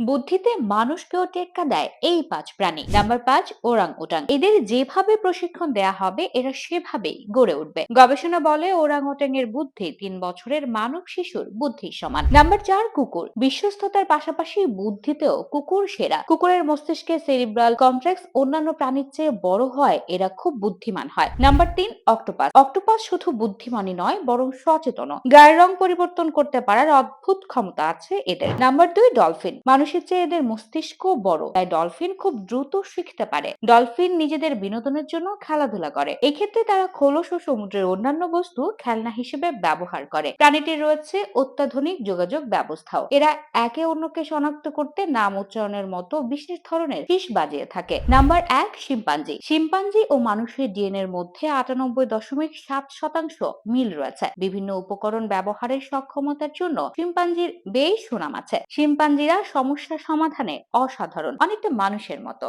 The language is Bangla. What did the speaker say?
বুদ্ধিতে মানুষকেও টেক্কা দেয় এই 5 প্রাণী। Number 5, orangutan. এদের যেভাবে প্রশিক্ষণ দেয়া হবে এরা সেভাবেই গড়ে উঠবে। গবেষণা বলে ওরাং ওটাং এর বুদ্ধি 3 বছরের মানব শিশুর বুদ্ধির সমান। নাম্বার 4, কুকুর। বিশ্বস্ততার পাশাপাশি বুদ্ধিতেও কুকুর সেরা। কুকুরের মস্তিষ্কে সেরিব্রাল কমপ্লেক্স অন্যান্য প্রাণীর চেয়ে বড় হয়, এরা খুব বুদ্ধিমান হয়। Number 3, octopus. অক্টোপাস শুধু বুদ্ধিমানই নয় বরং সচেতন। গায়ের রং পরিবর্তন করতে পারার অদ্ভুত ক্ষমতা আছে এদের। Number 2, dolphin. মানুষের চেয়ে এদের মস্তিষ্ক বড়, তাই ডলফিন খুব দ্রুত শিখতে পারে। ডলফিন নিজেদের বিনোদনের জন্য খেলাধুলা করে। এক্ষেত্রে তারা খোলস ও সমুদ্রের অন্যান্য বস্তু খেলনা হিসেবে ব্যবহার করে। প্রাণীটির রয়েছে অত্যাধুনিক যোগাযোগ ব্যবস্থাও। এরা একে অন্যকে শনাক্ত করতে নাম উচ্চারণের মতো বিশেষ ধরনের ফিস বাজিয়ে থাকে। Number 1, chimpanzee. শিম্পাঞ্জি ও মানুষের ডিএনএ এর মধ্যে 98.7% মিল রয়েছে। বিভিন্ন উপকরণ ব্যবহারের সক্ষমতার জন্য শিম্পাঞ্জির বেশ সুনাম আছে। শিম্পাঞ্জিরা সমস্যা সমাধানে অসাধারণ, অনেকটা মানুষের মতো।